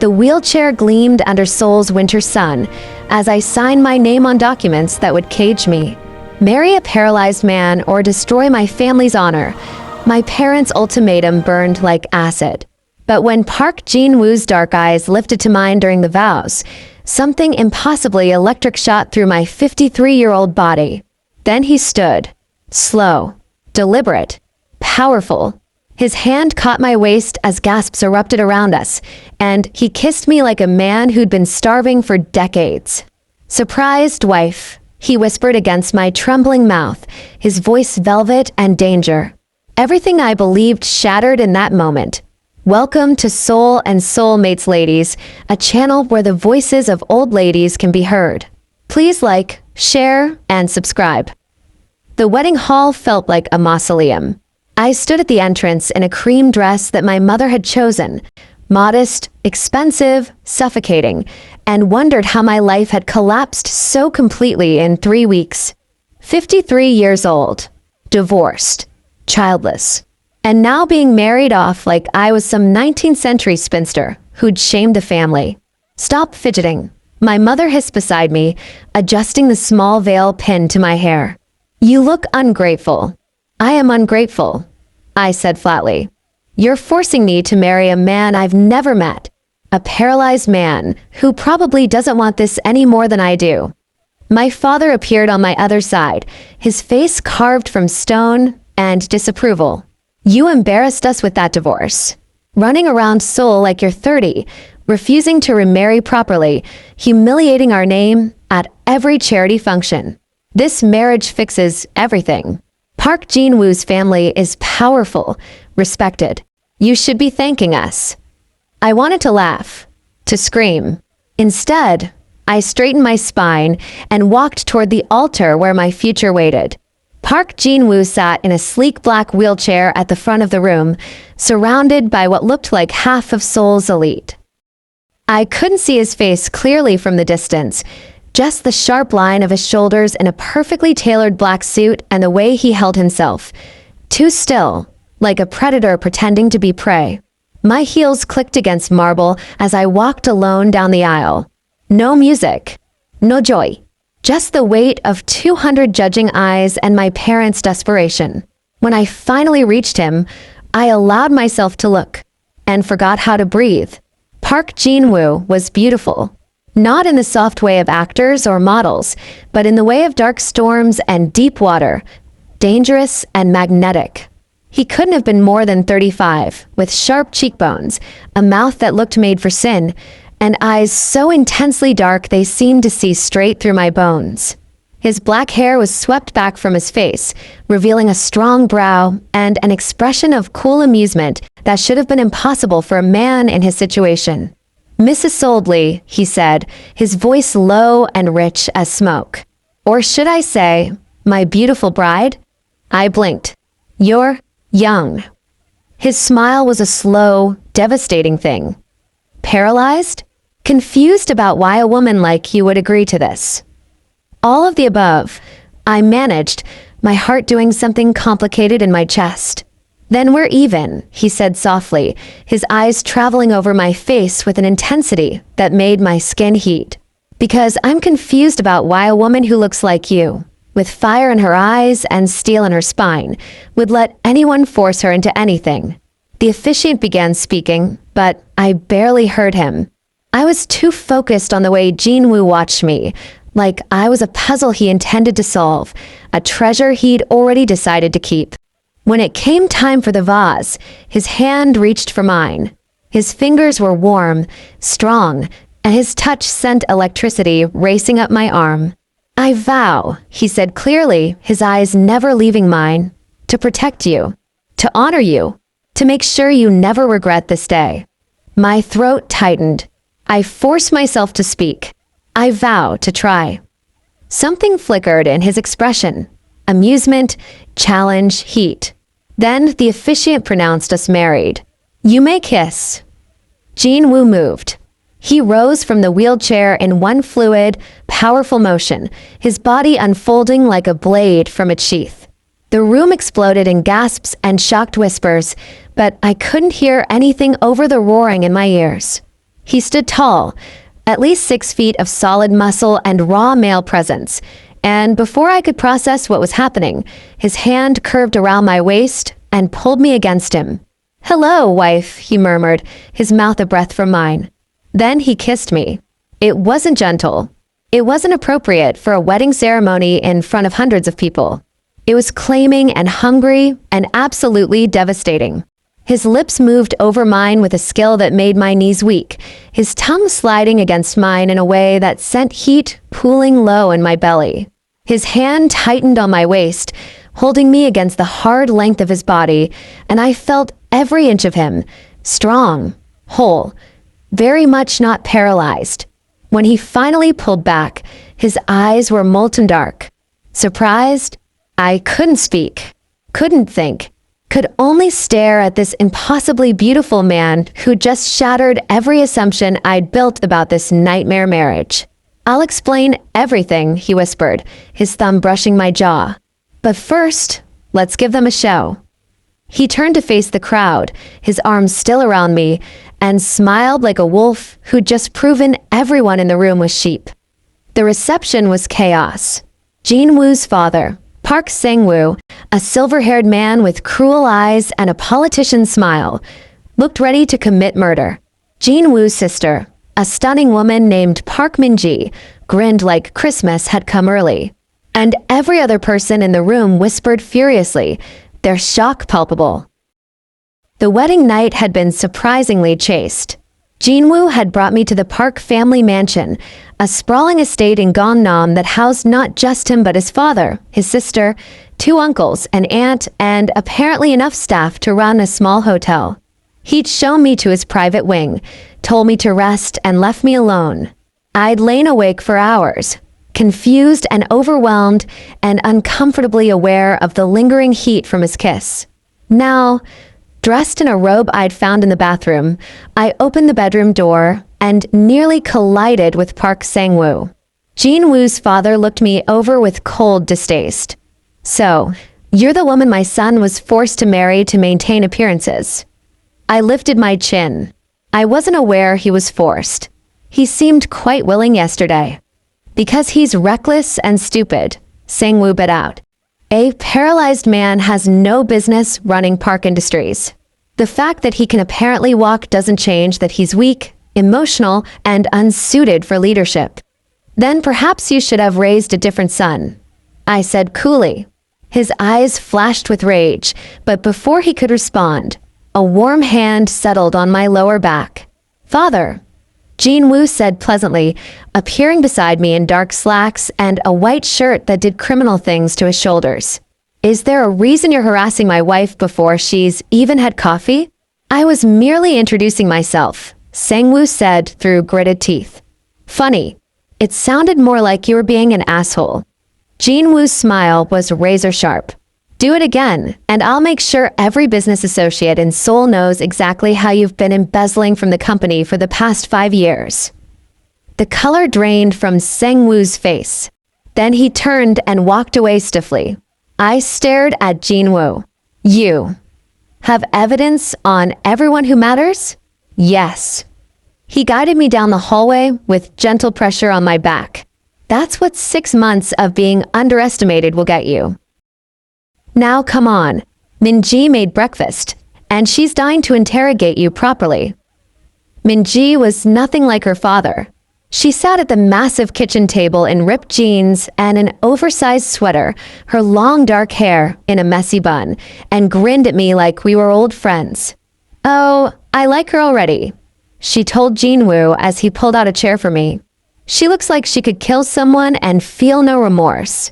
The wheelchair gleamed under Seoul's winter sun as I signed my name on documents that would cage me. Marry a paralyzed man or destroy my family's honor. My parents' ultimatum burned like acid. But when Park Jin-woo's dark eyes lifted to mine during the vows, something impossibly electric shot through my 53-year-old body. Then he stood, slow, deliberate, powerful. His hand caught my waist as gasps erupted around us, and he kissed me like a man who'd been starving for decades. "Surprised, wife," he whispered against my trembling mouth, his voice velvet and danger. Everything I believed shattered in that moment. Welcome to Soul and Soulmates, ladies, a channel where the voices of old ladies can be heard. Please like, share, and subscribe. The wedding hall felt like a mausoleum. I stood at the entrance in a cream dress that my mother had chosen, modest, expensive, suffocating, and wondered how my life had collapsed so completely in 3 weeks. 53 years old, divorced, childless, and now being married off like I was some 19th century spinster who'd shamed the family. "Stop fidgeting," my mother hissed beside me, adjusting the small veil pinned to my hair. "You look ungrateful." "I am ungrateful," I said flatly. "You're forcing me to marry a man I've never met, a paralyzed man who probably doesn't want this any more than I do." My father appeared on my other side, his face carved from stone and disapproval. "You embarrassed us with that divorce. Running around Seoul like you're 30, refusing to remarry properly, humiliating our name at every charity function. This marriage fixes everything. Park Jin-woo's family is powerful, respected. You should be thanking us." I wanted to laugh, to scream. Instead, I straightened my spine and walked toward the altar where my future waited. Park Jin-woo sat in a sleek black wheelchair at the front of the room, surrounded by what looked like half of Seoul's elite. I couldn't see his face clearly from the distance, just the sharp line of his shoulders in a perfectly tailored black suit and the way he held himself. Too still, like a predator pretending to be prey. My heels clicked against marble as I walked alone down the aisle. No music, no joy. Just the weight of 200 judging eyes and my parents' desperation. When I finally reached him, I allowed myself to look and forgot how to breathe. Park Jin-woo was beautiful. Not in the soft way of actors or models, but in the way of dark storms and deep water, dangerous and magnetic. He couldn't have been more than 35, with sharp cheekbones, a mouth that looked made for sin, and eyes so intensely dark they seemed to see straight through my bones. His black hair was swept back from his face, revealing a strong brow and an expression of cool amusement that should have been impossible for a man in his situation. "Mrs. Soldley," he said, his voice low and rich as smoke. "Or should I say, my beautiful bride?" I blinked. "You're young." His smile was a slow, devastating thing. "Paralyzed?" Confused about why a woman like you would agree to this. "All of the above," I managed, my heart doing something complicated in my chest. "Then we're even," he said softly, his eyes traveling over my face with an intensity that made my skin heat. "Because I'm confused about why a woman who looks like you, with fire in her eyes and steel in her spine, would let anyone force her into anything." The officiant began speaking, but I barely heard him. I was too focused on the way Jin-woo watched me, like I was a puzzle he intended to solve, a treasure he'd already decided to keep. When it came time for the vase, his hand reached for mine. His fingers were warm, strong, and his touch sent electricity racing up my arm. "I vow," he said clearly, his eyes never leaving mine, "to protect you, to honor you, to make sure you never regret this day." My throat tightened. I forced myself to speak. "I vow to try." Something flickered in his expression. Amusement, challenge, heat. Then the officiant pronounced us married. "You may kiss." Jin-woo moved. He rose from the wheelchair in one fluid, powerful motion, his body unfolding like a blade from its sheath. The room exploded in gasps and shocked whispers, but I couldn't hear anything over the roaring in my ears. He stood tall, at least 6 feet of solid muscle and raw male presence, and before I could process what was happening, his hand curved around my waist and pulled me against him. "Hello, wife," he murmured, his mouth a breath from mine. Then he kissed me. It wasn't gentle. It wasn't appropriate for a wedding ceremony in front of hundreds of people. It was claiming and hungry and absolutely devastating. His lips moved over mine with a skill that made my knees weak, his tongue sliding against mine in a way that sent heat pooling low in my belly. His hand tightened on my waist, holding me against the hard length of his body, and I felt every inch of him, strong, whole, very much not paralyzed. When he finally pulled back, his eyes were molten dark. Surprised? I couldn't speak, couldn't think, could only stare at this impossibly beautiful man who just shattered every assumption I'd built about this nightmare marriage. "I'll explain everything," he whispered, his thumb brushing my jaw. "But first, let's give them a show." He turned to face the crowd, his arms still around me, and smiled like a wolf who'd just proven everyone in the room was sheep. The reception was chaos. Jin Woo's father, Park Sang-woo, a silver-haired man with cruel eyes and a politician's smile, looked ready to commit murder. Jin Woo's sister, a stunning woman named Park Min-ji, grinned like Christmas had come early. And every other person in the room whispered furiously, their shock palpable. The wedding night had been surprisingly chaste. Jinwoo had brought me to the Park family mansion, a sprawling estate in Gangnam that housed not just him but his father, his sister, 2 uncles, an aunt, and apparently enough staff to run a small hotel. He'd shown me to his private wing, told me to rest, and left me alone. I'd lain awake for hours, confused and overwhelmed and uncomfortably aware of the lingering heat from his kiss. Now, dressed in a robe I'd found in the bathroom, I opened the bedroom door and nearly collided with Park Sang-woo. Jin Woo's father looked me over with cold distaste. "So, you're the woman my son was forced to marry to maintain appearances." I lifted my chin. I wasn't aware he was forced. He seemed quite willing yesterday. "Because he's reckless and stupid," Sang-woo bit out. "A paralyzed man has no business running Park Industries. The fact that he can apparently walk doesn't change that he's weak, emotional, and unsuited for leadership. Then perhaps you should have raised a different son," I said coolly. His eyes flashed with rage, but before he could respond, a warm hand settled on my lower back. "Father," Jin Woo said pleasantly, appearing beside me in dark slacks and a white shirt that did criminal things to his shoulders. "Is there a reason you're harassing my wife before she's even had coffee?" "I was merely introducing myself," Sang-woo said through gritted teeth. "Funny. It sounded more like you were being an asshole." Jin Woo's smile was razor sharp. "Do it again, and I'll make sure every business associate in Seoul knows exactly how you've been embezzling from the company for the past 5 years." The color drained from Sang-woo's face. Then he turned and walked away stiffly. I stared at Jin Woo. "You have evidence on everyone who matters?" "Yes." He guided me down the hallway with gentle pressure on my back. "That's what 6 months of being underestimated will get you. Now come on. Min-ji made breakfast, and she's dying to interrogate you properly." Min-ji was nothing like her father. She sat at the massive kitchen table in ripped jeans and an oversized sweater, her long dark hair in a messy bun, and grinned at me like we were old friends. "Oh, I like her already," she told Jin Woo as he pulled out a chair for me. "She looks like she could kill someone and feel no remorse."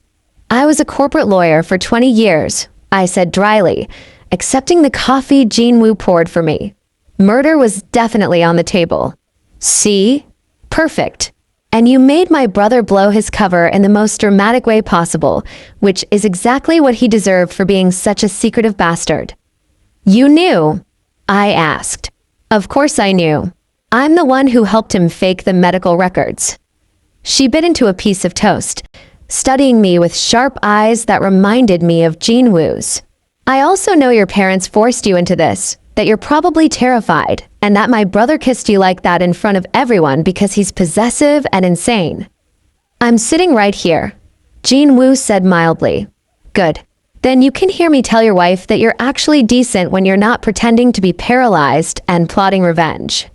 "I was a corporate lawyer for 20 years, I said dryly, accepting the coffee Jin Woo poured for me. Murder was definitely on the table. "See? Perfect. And you made my brother blow his cover in the most dramatic way possible, which is exactly what he deserved for being such a secretive bastard." "You knew?" I asked. "Of course I knew. I'm the one who helped him fake the medical records." She bit into a piece of toast, studying me with sharp eyes that reminded me of Jin Woo's. "I also know your parents forced you into this, that you're probably terrified, and that my brother kissed you like that in front of everyone because he's possessive and insane. I'm sitting right here, Jin Woo said mildly. Good. Then you can hear me tell your wife that you're actually decent when you're not pretending to be paralyzed and plotting revenge.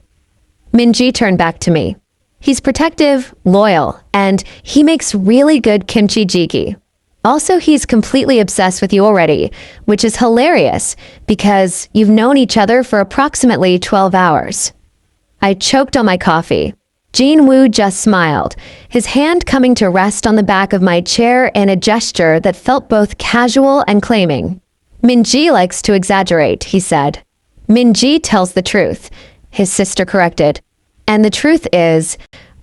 Minji turned back to me. He's protective, loyal, and he makes really good kimchi jjigae. Also, he's completely obsessed with you already, which is hilarious because you've known each other for approximately 12 hours. I choked on my coffee. Jin Woo just smiled, his hand coming to rest on the back of my chair in a gesture that felt both casual and claiming. Minji likes to exaggerate, he said. Minji tells the truth, his sister corrected. And the truth is,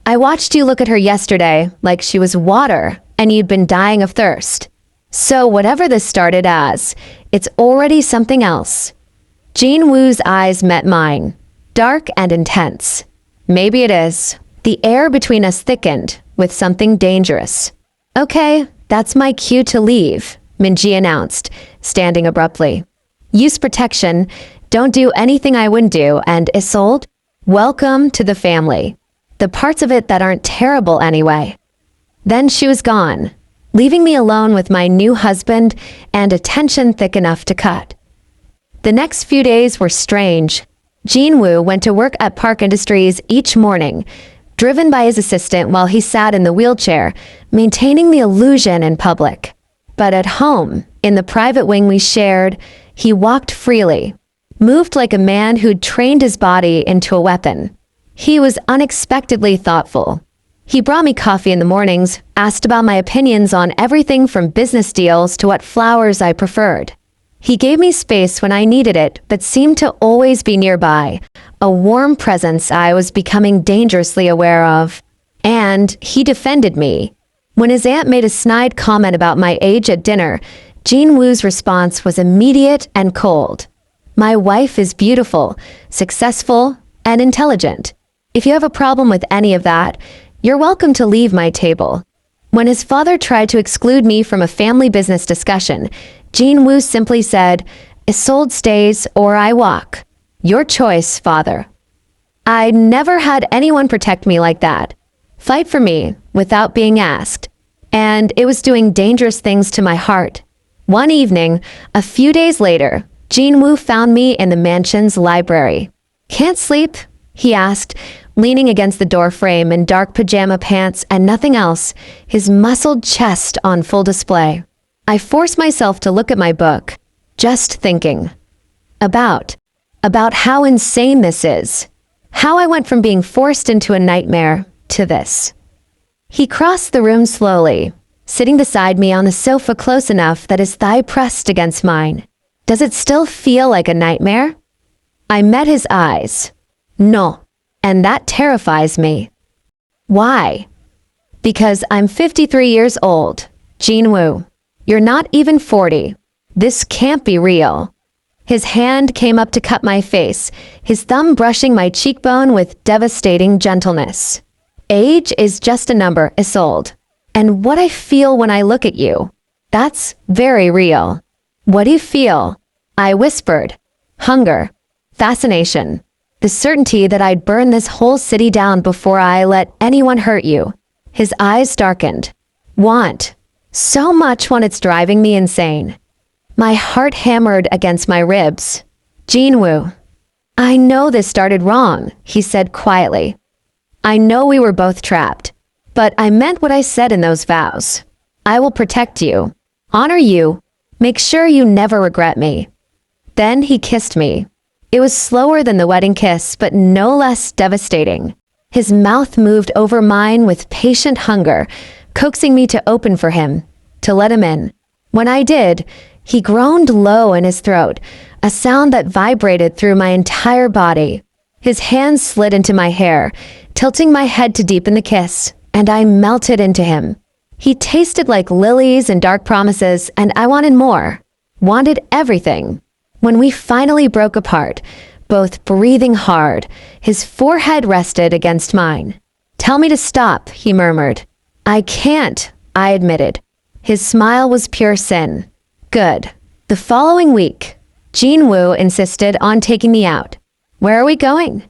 I watched you look at her yesterday like she was water and you'd been dying of thirst. So whatever this started as, it's already something else. Jin Woo's eyes met mine, dark and intense. Maybe it is. The air between us thickened with something dangerous. Okay, that's my cue to leave, Minji announced, standing abruptly. Use protection, don't do anything I wouldn't do, and Isolde, welcome to the family. The parts of it that aren't terrible anyway. Then she was gone, leaving me alone with my new husband and a tension thick enough to cut. The next few days were strange. Jin Woo went to work at Park Industries each morning, driven by his assistant while he sat in the wheelchair, maintaining the illusion in public. But at home, in the private wing we shared, he walked freely, moved like a man who'd trained his body into a weapon. He was unexpectedly thoughtful. He brought me coffee in the mornings, asked about my opinions on everything from business deals to what flowers I preferred. He gave me space when I needed it, but seemed to always be nearby, a warm presence I was becoming dangerously aware of. And he defended me. When his aunt made a snide comment about my age at dinner, Jin Woo's response was immediate and cold. My wife is beautiful, successful, and intelligent. If you have a problem with any of that, you're welcome to leave my table. When his father tried to exclude me from a family business discussion, Jin Woo simply said, Isolde stays or I walk. Your choice, father. I never had anyone protect me like that. Fight for me without being asked. And it was doing dangerous things to my heart. One evening, a few days later, Jin Woo found me in the mansion's library. Can't sleep? He asked, leaning against the doorframe in dark pajama pants and nothing else, his muscled chest on full display. I forced myself to look at my book, just thinking. About how insane this is. How I went from being forced into a nightmare to this. He crossed the room slowly, sitting beside me on the sofa close enough that his thigh pressed against mine. Does it still feel like a nightmare? I met his eyes. No. And that terrifies me. Why? Because I'm 53 years old, Jin Woo. You're not even 40. This can't be real. His hand came up to cut my face, his thumb brushing my cheekbone with devastating gentleness. Age is just a number, Isolde. And what I feel when I look at you, that's very real. What do you feel? I whispered. Hunger. Fascination. The certainty that I'd burn this whole city down before I let anyone hurt you. His eyes darkened. Want. So much when it's driving me insane. My heart hammered against my ribs. Jin Woo. I know this started wrong, he said quietly. I know we were both trapped, but I meant what I said in those vows. I will protect you, honor you, make sure you never regret me. Then he kissed me. It was slower than the wedding kiss, but no less devastating. His mouth moved over mine with patient hunger, coaxing me to open for him, to let him in. When I did, he groaned low in his throat, a sound that vibrated through my entire body. His hands slid into my hair, tilting my head to deepen the kiss, and I melted into him. He tasted like lilies and dark promises, and I wanted more. Wanted everything. When we finally broke apart, both breathing hard, his forehead rested against mine. Tell me to stop, he murmured. I can't, I admitted. His smile was pure sin. Good. The following week, Jin-woo insisted on taking me out. "Where are we going?"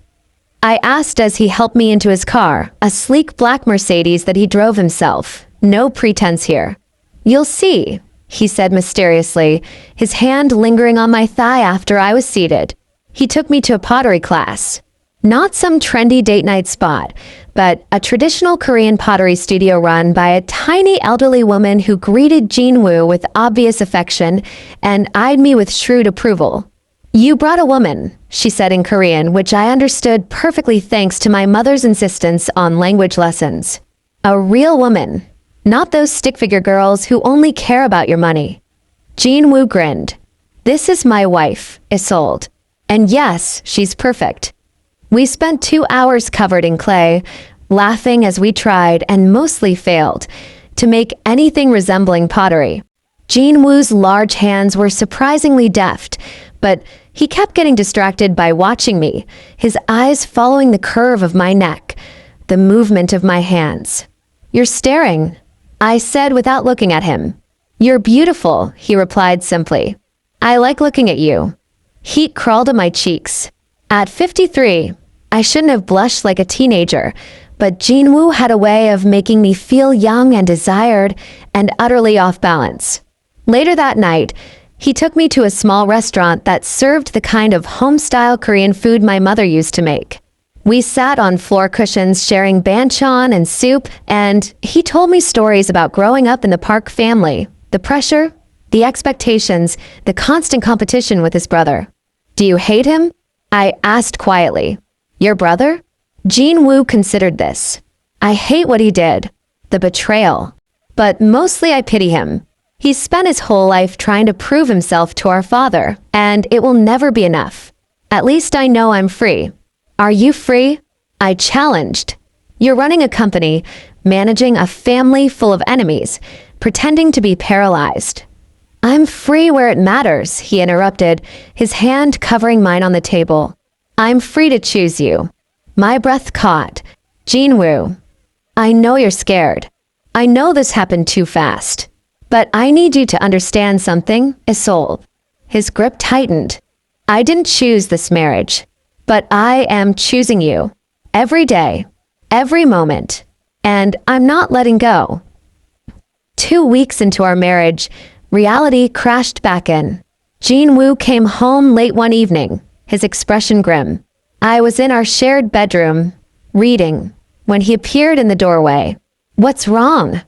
I asked as he helped me into his car, a sleek black Mercedes that he drove himself. No pretense here. "You'll see," he said mysteriously, his hand lingering on my thigh after I was seated. He took me to a pottery class. Not some trendy date night spot, but a traditional Korean pottery studio run by a tiny elderly woman who greeted Jin-woo with obvious affection and eyed me with shrewd approval. "You brought a woman," she said in Korean, which I understood perfectly thanks to my mother's insistence on language lessons. "A real woman, not those stick figure girls who only care about your money." Jin-woo grinned. "This is my wife, Isolde. And yes, she's perfect." We spent 2 hours covered in clay, laughing as we tried, and mostly failed, to make anything resembling pottery. Jin-woo's large hands were surprisingly deft, but he kept getting distracted by watching me, his eyes following the curve of my neck, the movement of my hands. "You're staring," I said without looking at him. "You're beautiful," he replied simply. "I like looking at you." Heat crawled to my cheeks. At 53, I shouldn't have blushed like a teenager, but Jin-woo had a way of making me feel young and desired and utterly off balance. Later that night, he took me to a small restaurant that served the kind of home-style Korean food my mother used to make. We sat on floor cushions sharing banchan and soup, and he told me stories about growing up in the Park family, the pressure, the expectations, the constant competition with his brother. "Do you hate him?" I asked quietly. "Your brother?" Jin-woo considered this. "I hate what he did, the betrayal. But mostly I pity him. He's spent his whole life trying to prove himself to our father, and it will never be enough. At least I know I'm free." "Are you free?" I challenged. "You're running a company, managing a family full of enemies, pretending to be paralyzed." "I'm free where it matters," he interrupted, his hand covering mine on the table. "I'm free to choose you." My breath caught. "Jin-woo, I know you're scared. I know this happened too fast. But I need you to understand something, Isolde." His grip tightened. "I didn't choose this marriage, but I am choosing you. Every day, every moment. And I'm not letting go." 2 weeks into our marriage, reality crashed back in. Jin-woo came home late one evening, his expression grim. I was in our shared bedroom, reading, when he appeared in the doorway. "What's wrong?"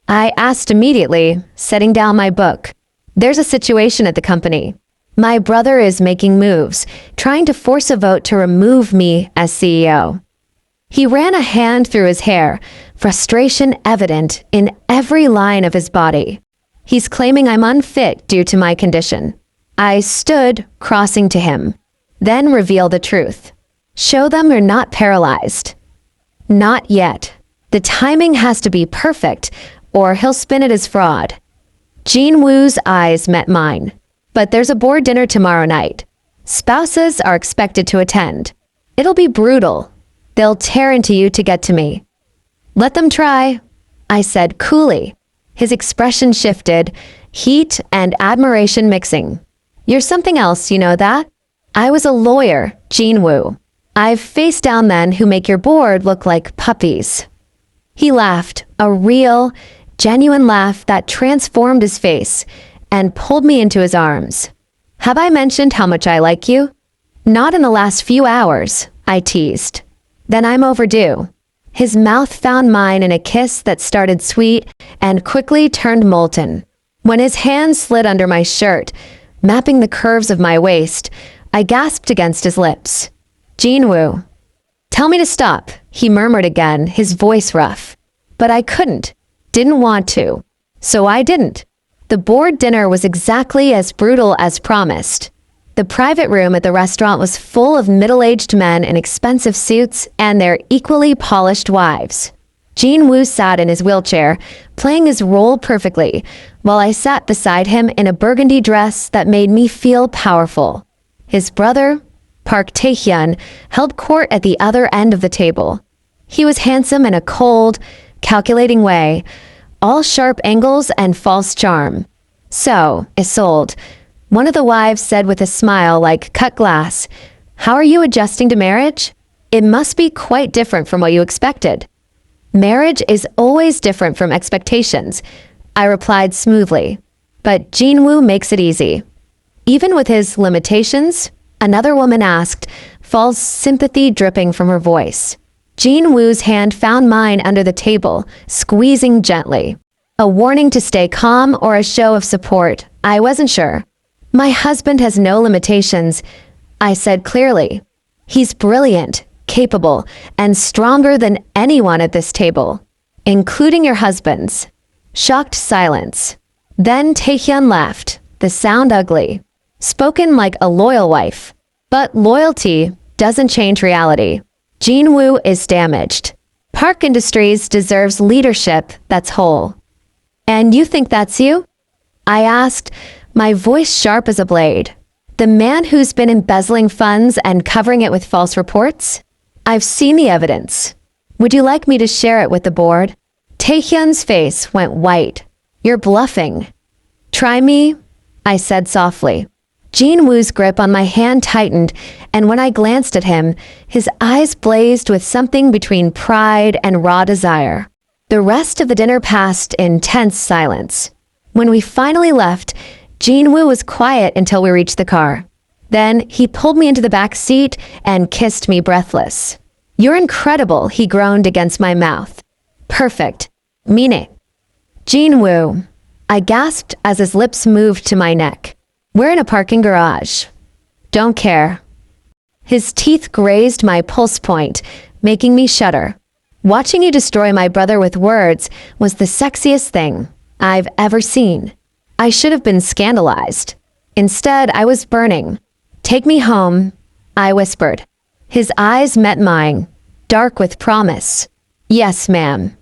I asked immediately, setting down my book. "There's a situation at the company. My brother is making moves, trying to force a vote to remove me as CEO." He ran a hand through his hair, frustration evident in every line of his body. "He's claiming I'm unfit due to my condition." I stood, crossing to him. "Then reveal the truth. Show them you're not paralyzed." "Not yet. The timing has to be perfect, or he'll spin it as fraud." Jin-woo's eyes met mine. "But there's a board dinner tomorrow night. Spouses are expected to attend. It'll be brutal. They'll tear into you to get to me." "Let them try," I said coolly. His expression shifted, heat and admiration mixing. "You're something else, you know that? I was a lawyer, Jin-woo. I've faced down men who make your board look like puppies." He laughed, a real, genuine laugh that transformed his face, and pulled me into his arms. "Have I mentioned how much I like you?" "Not in the last few hours," I teased. "Then I'm overdue." His mouth found mine in a kiss that started sweet and quickly turned molten. When his hand slid under my shirt, mapping the curves of my waist, I gasped against his lips. "Jin-woo, tell me to stop," he murmured again, his voice rough. But I couldn't, didn't want to. So I didn't. The board dinner was exactly as brutal as promised. The private room at the restaurant was full of middle-aged men in expensive suits and their equally polished wives. Jin-woo sat in his wheelchair, playing his role perfectly, while I sat beside him in a burgundy dress that made me feel powerful. His brother, Park Tae-hyun, held court at the other end of the table. He was handsome in a cold, calculating way, all sharp angles and false charm. "So, Isolde, One of the wives said with a smile like cut glass, "How are you adjusting to marriage? It must be quite different from what you expected." "Marriage is always different from expectations," I replied smoothly. "But Jinwoo makes it easy." "Even with his limitations?" another woman asked, false sympathy dripping from her voice. Jinwoo's hand found mine under the table, squeezing gently. A warning to stay calm or a show of support, I wasn't sure. "My husband has no limitations," I said clearly. "He's brilliant, capable, and stronger than anyone at this table, including your husband's." Shocked silence. Then Taehyun left, the sound ugly. Spoken like a loyal wife. But loyalty doesn't change reality. Jinwoo is damaged. Park Industries deserves leadership that's whole. "And you think that's you?" I asked, my voice sharp as a blade. "The man who's been embezzling funds and covering it with false reports? I've seen the evidence. Would you like me to share it with the board?" Taehyun's face went white. "You're bluffing." "Try me," I said softly. Jinwoo's grip on my hand tightened, and when I glanced at him, his eyes blazed with something between pride and raw desire. The rest of the dinner passed in tense silence. When we finally left, Jinwoo was quiet until we reached the car. Then he pulled me into the back seat and kissed me breathless. "You're incredible," he groaned against my mouth. "Perfect. Mean it." "Jinwoo," I gasped as his lips moved to my neck. "We're in a parking garage." "Don't care." His teeth grazed my pulse point, making me shudder. Watching you destroy my brother with words was the sexiest thing I've ever seen. I should have been scandalized. Instead, I was burning. "Take me home," I whispered. His eyes met mine, dark with promise. "Yes, ma'am."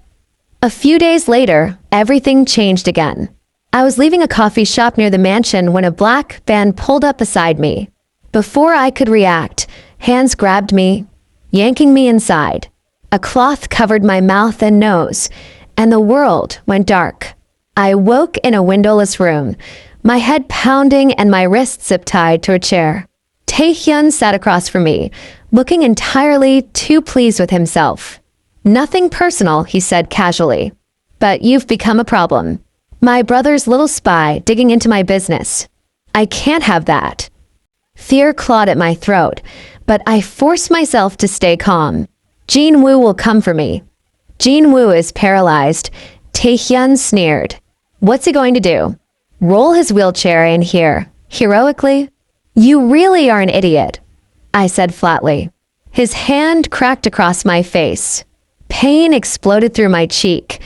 A few days later, everything changed again. I was leaving a coffee shop near the mansion when a black van pulled up beside me. Before I could react, hands grabbed me, yanking me inside. A cloth covered my mouth and nose, and the world went dark. I woke in a windowless room, my head pounding and my wrists zip-tied to a chair. Taehyun sat across from me, looking entirely too pleased with himself. "Nothing personal," he said casually. "But you've become a problem. My brother's little spy digging into my business. I can't have that." Fear clawed at my throat, but I forced myself to stay calm. "Jinwoo will come for me." "Jinwoo is paralyzed," Taehyun sneered. "What's he going to do? Roll his wheelchair in here, heroically?" "You really are an idiot," I said flatly. His hand cracked across my face. Pain exploded through my cheek,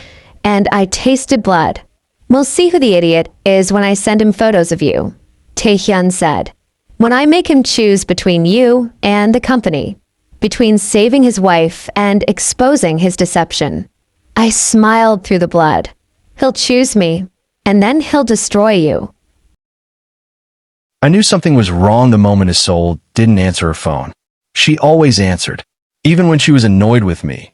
and I tasted blood. "We'll see who the idiot is when I send him photos of you," Taehyun said. "When I make him choose between you and the company, between saving his wife and exposing his deception." I smiled through the blood. "He'll choose me, and then he'll destroy you." I knew something was wrong the moment Isolde didn't answer her phone. She always answered. Even when she was annoyed with me.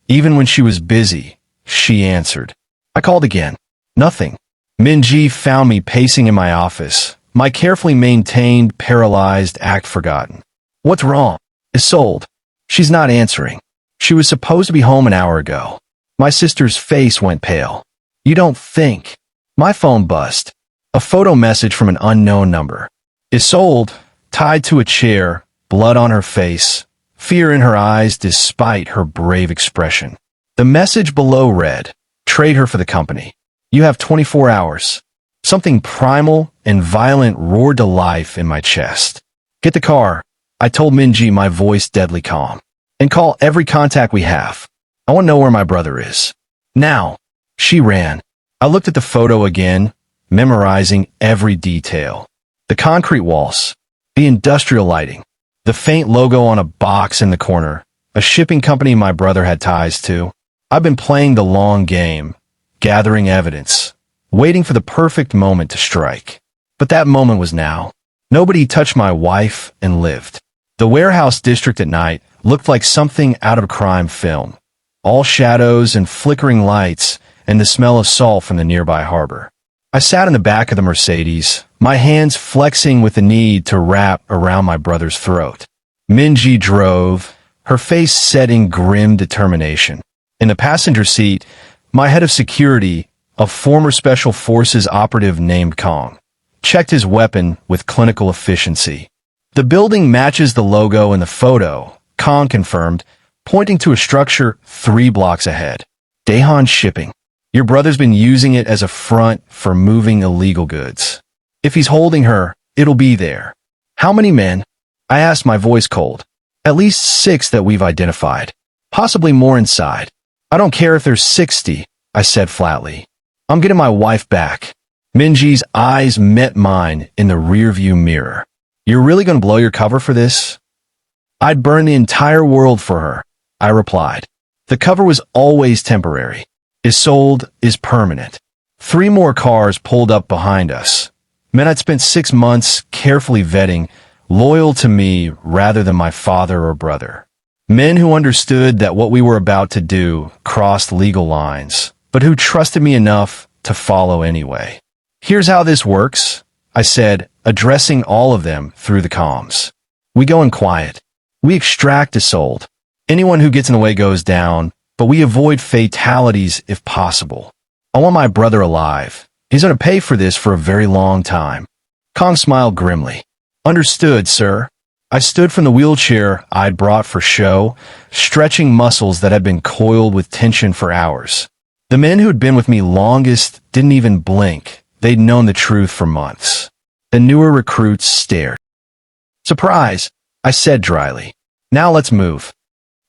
Even when she was busy, she answered. I called again. Nothing. Minji found me pacing in my office, my carefully maintained, paralyzed act forgotten. "What's wrong?" "Isolde. She's not answering. She was supposed to be home an hour ago." My sister's face went pale. "You don't think?" My phone buzzed. A photo message from an unknown number. Isolde, tied to a chair, blood on her face, fear in her eyes despite her brave expression. The message below read, "Trade her for the company. You have 24 hours. Something primal and violent roared to life in my chest. "Get the car," I told Minji, my voice deadly calm. "And call every contact we have. I want to know where my brother is. Now." She ran. I looked at the photo again, memorizing every detail. The concrete walls, the industrial lighting, the faint logo on a box in the corner, a shipping company my brother had ties to. I've been playing the long game, gathering evidence, waiting for the perfect moment to strike. But that moment was now. Nobody touched my wife and lived. The warehouse district at night looked like something out of a crime film. All shadows and flickering lights and the smell of salt from the nearby harbor. I sat in the back of the Mercedes, my hands flexing with the need to wrap around my brother's throat. Minji drove, her face set in grim determination. In the passenger seat, my head of security, a former Special Forces operative named Kong, checked his weapon with clinical efficiency. The building matches the logo in the photo, Kong confirmed, pointing to a structure 3 blocks ahead. Daehan Shipping. Your brother's been using it as a front for moving illegal goods. If he's holding her, it'll be there. How many men? I asked, my voice cold. At least 6 that we've identified. Possibly more inside. I don't care if there's 60, I said flatly. I'm getting my wife back. Minji's eyes met mine in the rearview mirror. You're really going to blow your cover for this? I'd burn the entire world for her, I replied. The cover was always temporary. Isolde is permanent. 3 more cars pulled up behind us. Men I'd spent 6 months carefully vetting, loyal to me rather than my father or brother. Men who understood that what we were about to do crossed legal lines, but who trusted me enough to follow anyway. Here's how this works, I said, addressing all of them through the comms. We go in quiet. We extract Isolde. Anyone who gets in the way goes down, but we avoid fatalities if possible. I want my brother alive. He's going to pay for this for a very long time. Kong smiled grimly. Understood, sir. I stood from the wheelchair I'd brought for show, stretching muscles that had been coiled with tension for hours. The men who'd been with me longest didn't even blink. They'd known the truth for months. The newer recruits stared. Surprise, I said dryly. Now let's move.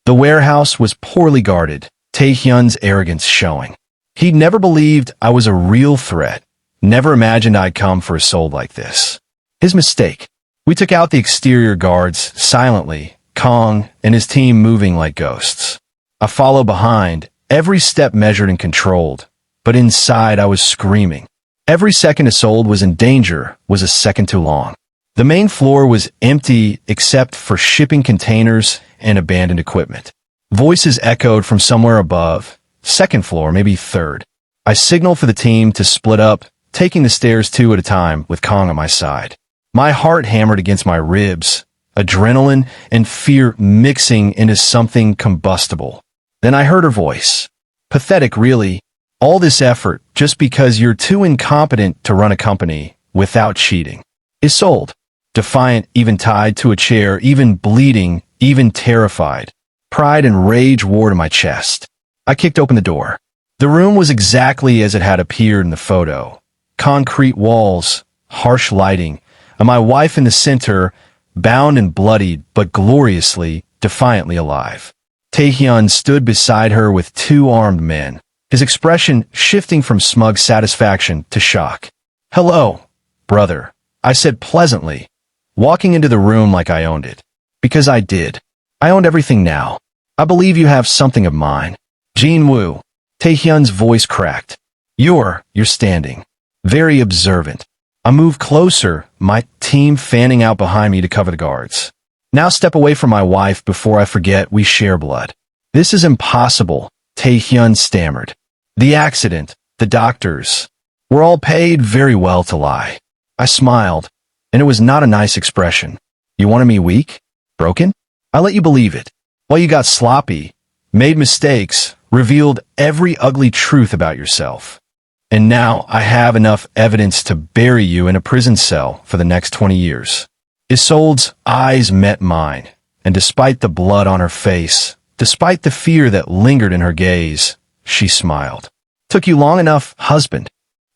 The warehouse was poorly guarded, Taehyun's arrogance showing. He'd never believed I was a real threat, never imagined I'd come for a soul like this. His mistake. We took out the exterior guards silently, Kong and his team moving like ghosts. I followed behind, every step measured and controlled, but inside I was screaming. Every second Isolde was in danger was a second too long. The main floor was empty except for shipping containers and abandoned equipment. Voices echoed from somewhere above, second floor, maybe third. I signaled for the team to split up, taking the stairs 2 at a time with Kong at my side. My heart hammered against my ribs, adrenaline and fear mixing into something combustible. Then I heard her voice. Pathetic, really. All this effort just because you're too incompetent to run a company without cheating. Isolde. Defiant, even tied to a chair, even bleeding, even terrified. Pride and rage wore to my chest. I kicked open the door. The room was exactly as it had appeared in the photo. Concrete walls, harsh lighting, and my wife in the center, bound and bloodied, but gloriously, defiantly alive. Taehyun stood beside her with 2 armed men, his expression shifting from smug satisfaction to shock. Hello, brother, I said pleasantly, walking into the room like I owned it. Because I did. I owned everything now. I believe you have something of mine. Jin-woo. Taehyun's voice cracked. You're standing. Very observant. I moved closer, my team fanning out behind me to cover the guards. Now step away from my wife before I forget we share blood. This is impossible, Taehyun stammered. The accident, the doctors. We're all paid very well to lie. I smiled, and it was not a nice expression. You wanted me weak? Broken? I let you believe it. While you got sloppy, made mistakes, revealed every ugly truth about yourself. And now I have enough evidence to bury you in a prison cell for the next 20 years. Isolde's eyes met mine, and despite the blood on her face, despite the fear that lingered in her gaze, she smiled. Took you long enough, husband.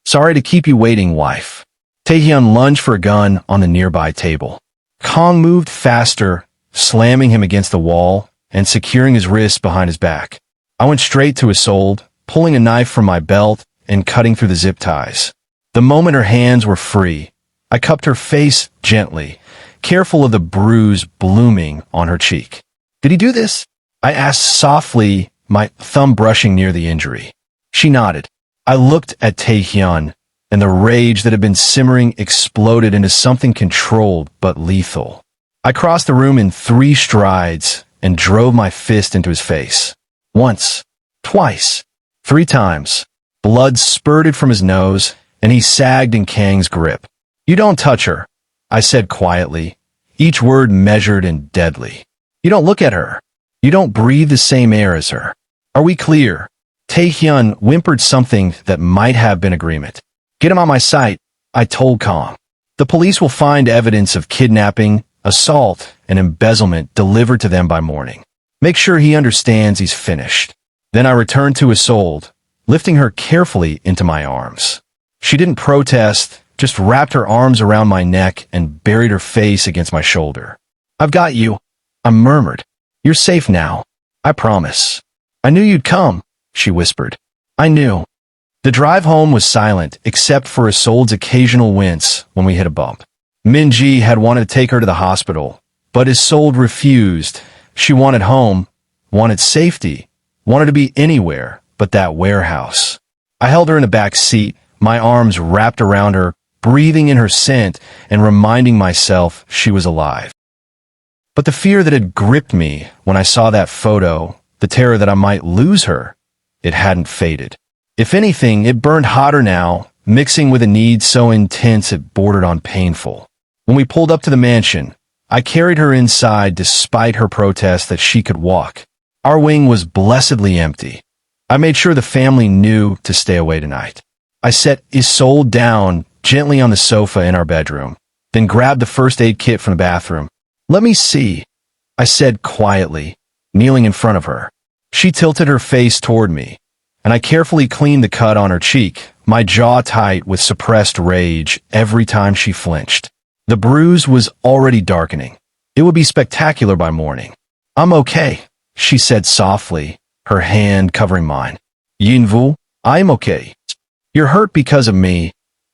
Sorry to keep you waiting, wife. Taehyun lunged for a gun on the nearby table. Kong moved faster, slamming him against the wall and securing his wrists behind his back. I went straight to Isolde, pulling a knife from my belt and cutting through the zip ties. The moment her hands were free, I cupped her face gently, careful of the bruise blooming on her cheek. Did he do this? I asked softly, my thumb brushing near the injury. She nodded. I looked at Taehyun, and the rage that had been simmering exploded into something controlled but lethal. I crossed the room in 3 strides and drove my fist into his face. Once, twice, 3 times. Blood spurted from his nose, and he sagged in Kang's grip. You don't touch her, I said quietly, each word measured and deadly. You don't look at her. You don't breathe the same air as her. Are we clear? Tae-hyun whimpered something that might have been agreement. Get him on my sight, I told Kong. The police will find evidence of kidnapping, assault, and embezzlement delivered to them by morning. Make sure he understands he's finished. Then I returned to Isolde, lifting her carefully into my arms. She didn't protest, just wrapped her arms around my neck and buried her face against my shoulder. I've got you, I murmured. You're safe now. I promise. I knew you'd come, she whispered. I knew. The drive home was silent, except for Isolde's occasional wince when we hit a bump. Minji had wanted to take her to the hospital, but Isolde refused. She wanted home, wanted safety, wanted to be anywhere but that warehouse. I held her in the back seat, my arms wrapped around her, breathing in her scent and reminding myself she was alive. But the fear that had gripped me when I saw that photo, the terror that I might lose her, it hadn't faded. If anything, it burned hotter now, mixing with a need so intense it bordered on painful. When we pulled up to the mansion, I carried her inside despite her protest that she could walk. Our wing was blessedly empty. I made sure the family knew to stay away tonight. I set Isolde down gently on the sofa in our bedroom, then grabbed the first aid kit from the bathroom. Let me see, I said quietly, kneeling in front of her. She tilted her face toward me, and I carefully cleaned the cut on her cheek, my jaw tight with suppressed rage every time she flinched. The bruise was already darkening. It would be spectacular by morning. I'm okay, she said softly, her hand covering mine. Yinvu, I'm okay. You're hurt because of me,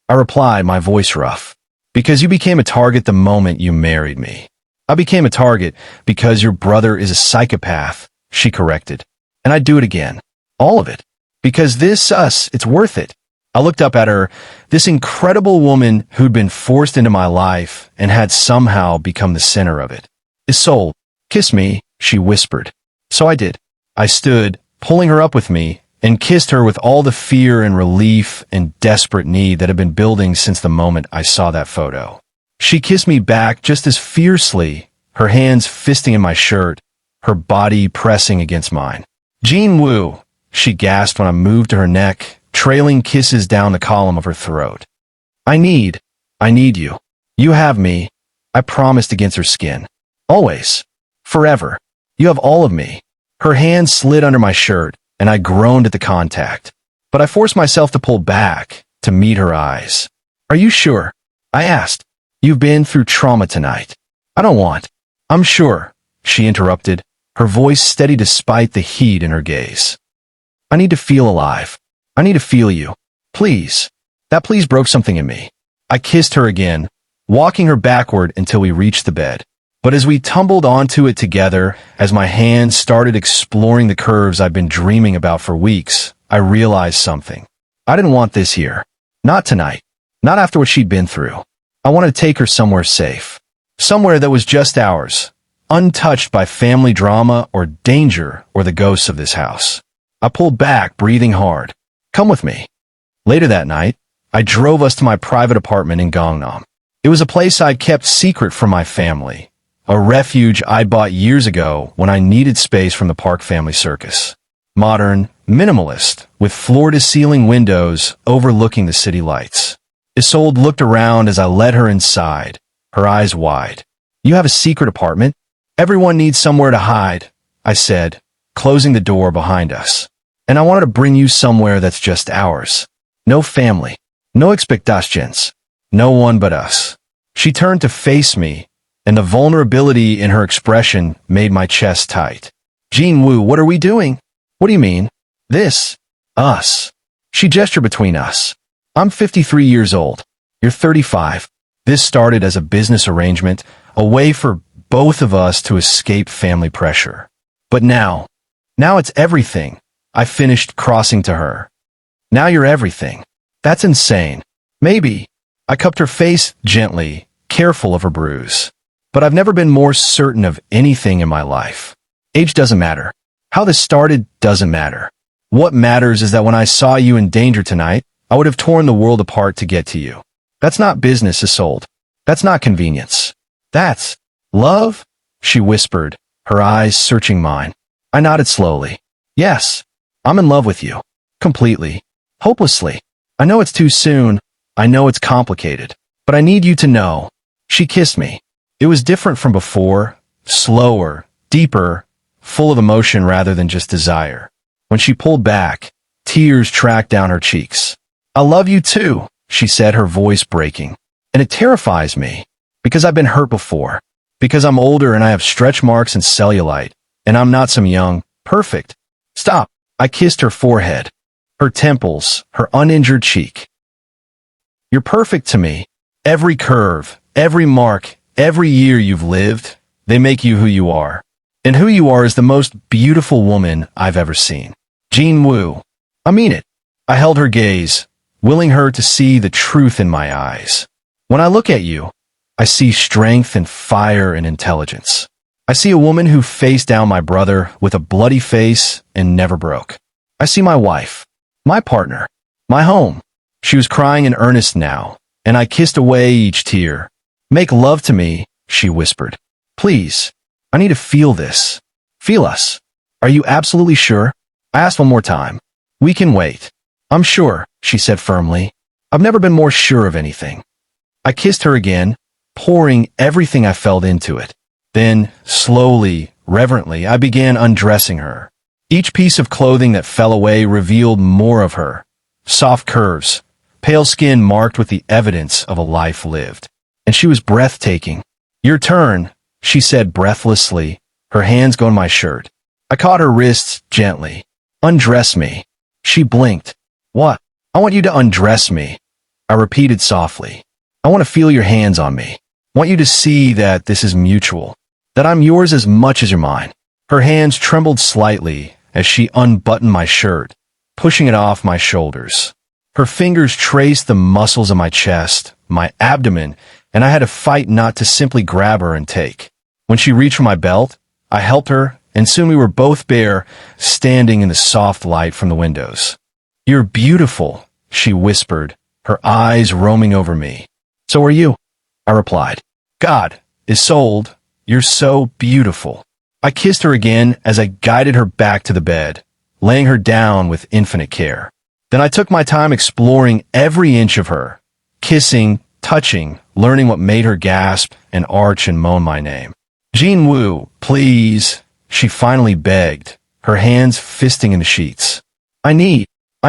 I replied, my voice rough. Because you became a target the moment you married me. I became a target because your brother is a psychopath, she corrected. And I'd do it again. All of it. Because it's worth it. I looked up at her, this incredible woman who'd been forced into my life and had somehow become the center of it. Isolde, kiss me, she whispered. So I did. I stood, pulling her up with me, and kissed her with all the fear and relief and desperate need that had been building since the moment I saw that photo. She kissed me back just as fiercely, her hands fisting in my shirt, her body pressing against mine. Jin-woo, she gasped when I moved to her neck, trailing kisses down the column of her throat. I need you. You have me, I promised against her skin. Always. Forever. You have all of me. Her hand slid under my shirt, and I groaned at the contact. But I forced myself to pull back, to meet her eyes. Are you sure? I asked. You've been through trauma tonight. I don't want. I'm sure, she interrupted, her voice steady despite the heat in her gaze. I need to feel alive. I need to feel you. Please. That please broke something in me. I kissed her again, walking her backward until we reached the bed. But as we tumbled onto it together, as my hands started exploring the curves I'd been dreaming about for weeks, I realized something. I didn't want this here. Not tonight. Not after what she'd been through. I wanted to take her somewhere safe. Somewhere that was just ours, untouched by family drama or danger or the ghosts of this house. I pulled back, breathing hard. Come with me. Later that night, I drove us to my private apartment in Gangnam. It was a place I'd kept secret from my family, a refuge I bought years ago when I needed space from the Park family circus. Modern, minimalist, with floor-to-ceiling windows overlooking the city lights. Isolde looked around as I led her inside, her eyes wide. You have a secret apartment? Everyone needs somewhere to hide, I said, closing the door behind us. And I wanted to bring you somewhere that's just ours. No family, no expectations, no one but us. She turned to face me, and the vulnerability in her expression made my chest tight. Jin-woo, what are we doing? What do you mean? This. Us. She gestured between us. I'm 53 years old. You're 35. This started as a business arrangement, a way for both of us to escape family pressure. But now it's everything. I finished crossing to her. Now you're everything. That's insane. Maybe. I cupped her face gently, careful of her bruise. But I've never been more certain of anything in my life. Age doesn't matter. How this started doesn't matter. What matters is that when I saw you in danger tonight, I would have torn the world apart to get to you. That's not business, Isolde. That's not convenience. That's love, she whispered, her eyes searching mine. I nodded slowly. Yes, I'm in love with you. Completely. Hopelessly. I know it's too soon. I know it's complicated. But I need you to know. She kissed me. It was different from before. Slower, deeper, full of emotion rather than just desire. When she pulled back, tears tracked down her cheeks. I love you too, she said, her voice breaking. And it terrifies me. Because I've been hurt before. Because I'm older and I have stretch marks and cellulite. And I'm not some young, perfect. Stop. I kissed her forehead. Her temples, her uninjured cheek. You're perfect to me. Every curve, every mark, every year you've lived, they make you who you are. And who you are is the most beautiful woman I've ever seen. Jean Wu. I mean it. I held her gaze, willing her to see the truth in my eyes. When I look at you, I see strength and fire and intelligence. I see a woman who faced down my brother with a bloody face and never broke. I see my wife, my partner, my home. She was crying in earnest now, and I kissed away each tear. Make love to me, she whispered. Please, I need to feel this. Feel us. Are you absolutely sure? I asked one more time. We can wait. I'm sure, she said firmly. I've never been more sure of anything. I kissed her again, pouring everything I felt into it. Then, slowly, reverently, I began undressing her. Each piece of clothing that fell away revealed more of her. Soft curves, pale skin marked with the evidence of a life lived. And she was breathtaking. Your turn, she said breathlessly, her hands going my shirt. I caught her wrists gently. Undress me. She blinked. What? I want you to undress me. I repeated softly. I want to feel your hands on me. I want you to see that this is mutual. That I'm yours as much as you're mine. Her hands trembled slightly as she unbuttoned my shirt, pushing it off my shoulders. Her fingers traced the muscles of my chest, my abdomen, and I had to fight not to simply grab her and take. When she reached for my belt, I helped her, and soon we were both bare, standing in the soft light from the windows. You're beautiful, she whispered, her eyes roaming over me. So are you, I replied. God, Isolde, you're so beautiful. I kissed her again as I guided her back to the bed, laying her down with infinite care. Then I took my time exploring every inch of her, kissing, touching, learning what made her gasp and arch and moan my name. Jean Wu, please, she finally begged, her hands fisting in the sheets. I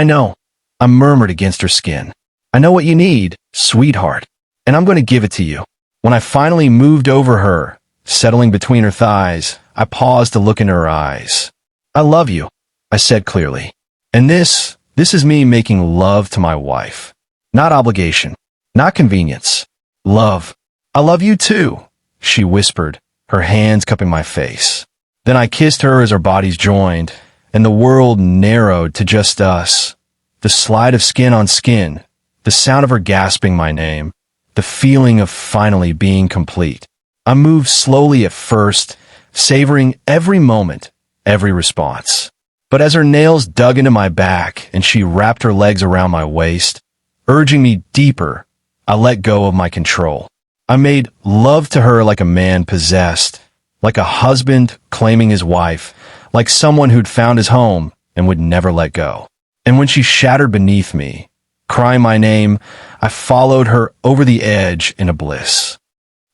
know, I murmured against her skin. I know what you need, sweetheart, and I'm going to give it to you. When I finally moved over her, settling between her thighs, I paused to look into her eyes. I love you, I said clearly. And this is me making love to my wife. Not obligation, not convenience. Love. I love you too, she whispered, her hands cupping my face. Then I kissed her as our bodies joined, and the world narrowed to just us. The slide of skin on skin, the sound of her gasping my name, the feeling of finally being complete. I moved slowly at first, savoring every moment, every response. But as her nails dug into my back and she wrapped her legs around my waist, urging me deeper, I let go of my control. I made love to her like a man possessed, like a husband claiming his wife, like someone who'd found his home and would never let go. And when she shattered beneath me, crying my name, I followed her over the edge in a bliss.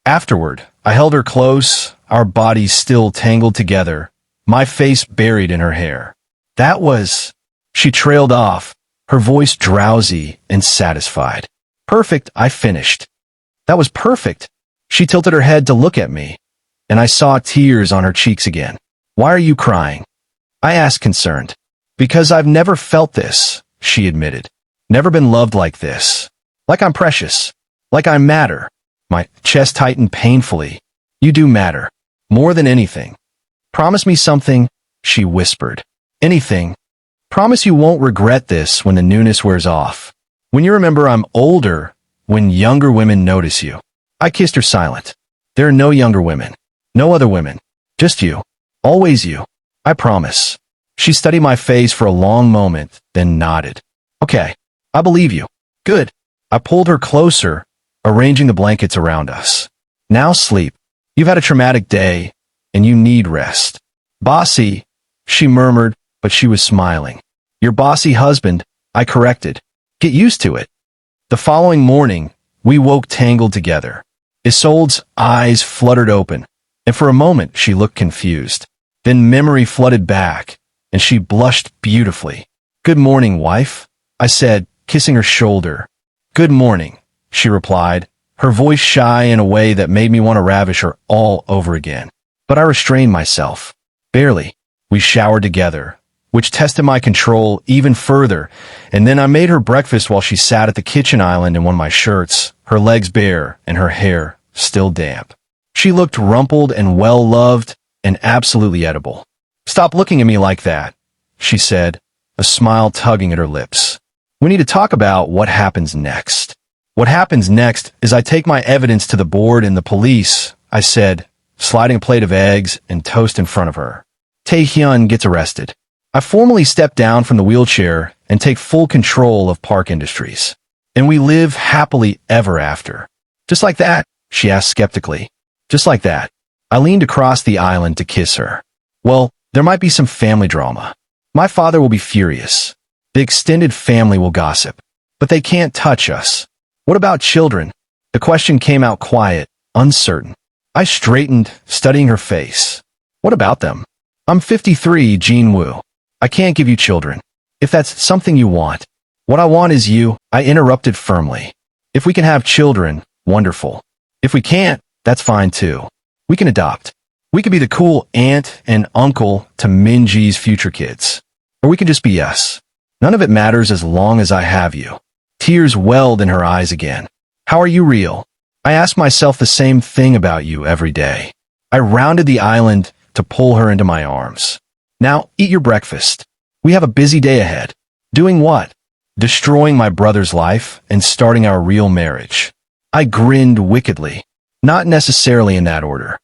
Afterward, I held her close, our bodies still tangled together, my face buried in her hair. That was... She trailed off, her voice drowsy and satisfied. Perfect, I finished. That was perfect. She tilted her head to look at me, and I saw tears on her cheeks again. Why are you crying? I asked, concerned. Because I've never felt this, she admitted. Never been loved like this. Like I'm precious. Like I matter. My chest tightened painfully. You do matter. More than anything. Promise me something, she whispered. Anything. Promise you won't regret this when the newness wears off. When you remember I'm older, when younger women notice you. I kissed her silent. There are no younger women. No other women. Just you. Always you. I promise. She studied my face for a long moment, then nodded. Okay. I believe you. Good. I pulled her closer, arranging the blankets around us. Now sleep. You've had a traumatic day, and you need rest. Bossy, she murmured, but she was smiling. Your bossy husband, I corrected. Get used to it. The following morning, we woke tangled together. Isolde's eyes fluttered open, and for a moment she looked confused. Then memory flooded back, and she blushed beautifully. Good morning, wife, I said, kissing her shoulder. Good morning, she replied, her voice shy in a way that made me want to ravish her all over again. But I restrained myself. Barely. We showered together, which tested my control even further, and then I made her breakfast while she sat at the kitchen island in one of my shirts, her legs bare and her hair still damp. She looked rumpled and well-loved and absolutely edible. Stop looking at me like that, she said, a smile tugging at her lips. We need to talk about what happens next. What happens next is I take my evidence to the board and the police, I said, sliding a plate of eggs and toast in front of her. Tae-hyun gets arrested. I formally step down from the wheelchair and take full control of Park Industries. And we live happily ever after. Just like that, she asked skeptically. Just like that. I leaned across the island to kiss her. Well, there might be some family drama. My father will be furious. The extended family will gossip. But they can't touch us. What about children? The question came out quiet, uncertain. I straightened, studying her face. What about them? I'm 53, Jin-woo. I can't give you children. If that's something you want. What I want is you, I interrupted firmly. If we can have children, wonderful. If we can't, that's fine too. We can adopt. We could be the cool aunt and uncle to Minji's future kids. Or we can just be us. None of it matters as long as I have you. Tears welled in her eyes again. How are you real? I ask myself the same thing about you every day. I rounded the island to pull her into my arms. Now, eat your breakfast. We have a busy day ahead. Doing what? Destroying my brother's life and starting our real marriage. I grinned wickedly. Not necessarily in that order.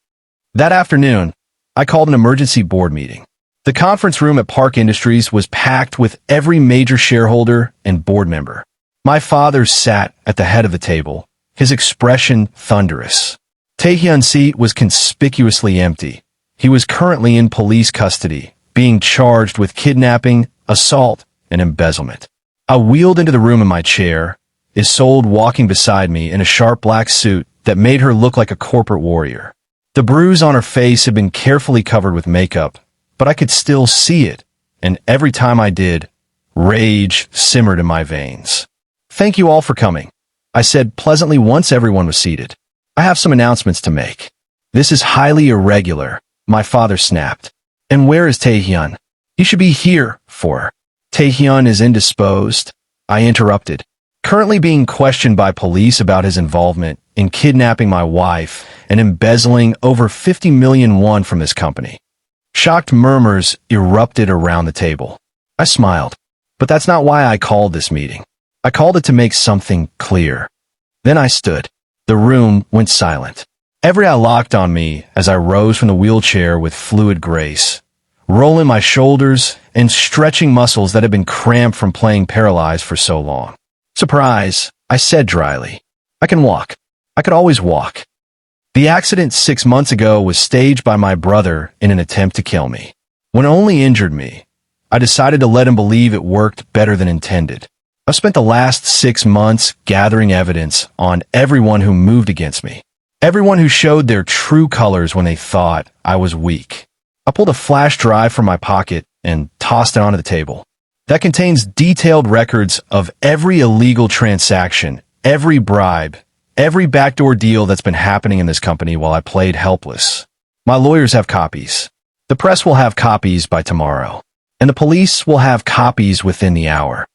That afternoon, I called an emergency board meeting. The conference room at Park Industries was packed with every major shareholder and board member. My father sat at the head of the table, his expression thunderous. Taehyun's seat was conspicuously empty. He was currently in police custody, being charged with kidnapping, assault, and embezzlement. I wheeled into the room in my chair, Isolde walking beside me in a sharp black suit that made her look like a corporate warrior. The bruise on her face had been carefully covered with makeup, but I could still see it, and every time I did, rage simmered in my veins. Thank you all for coming, I said pleasantly once everyone was seated. I have some announcements to make. This is highly irregular, my father snapped. And where is Taehyun? He should be here for her. Taehyun is indisposed, I interrupted. Currently being questioned by police about his involvement in kidnapping my wife and embezzling over 50 million won from his company. Shocked murmurs erupted around the table. I smiled. But that's not why I called this meeting. I called it to make something clear. Then I stood. The room went silent. Every eye locked on me as I rose from the wheelchair with fluid grace, rolling my shoulders and stretching muscles that had been cramped from playing Paralyzed for so long. Surprise, I said dryly. I can walk. I could always walk. The accident 6 months ago was staged by my brother in an attempt to kill me. When it only injured me, I decided to let him believe it worked better than intended. I've spent the last 6 months gathering evidence on everyone who moved against me. Everyone who showed their true colors when they thought I was weak. I pulled a flash drive from my pocket and tossed it onto the table. That contains detailed records of every illegal transaction, every bribe, every backdoor deal that's been happening in this company while I played helpless. My lawyers have copies. The press will have copies by tomorrow. And the police will have copies within the hour.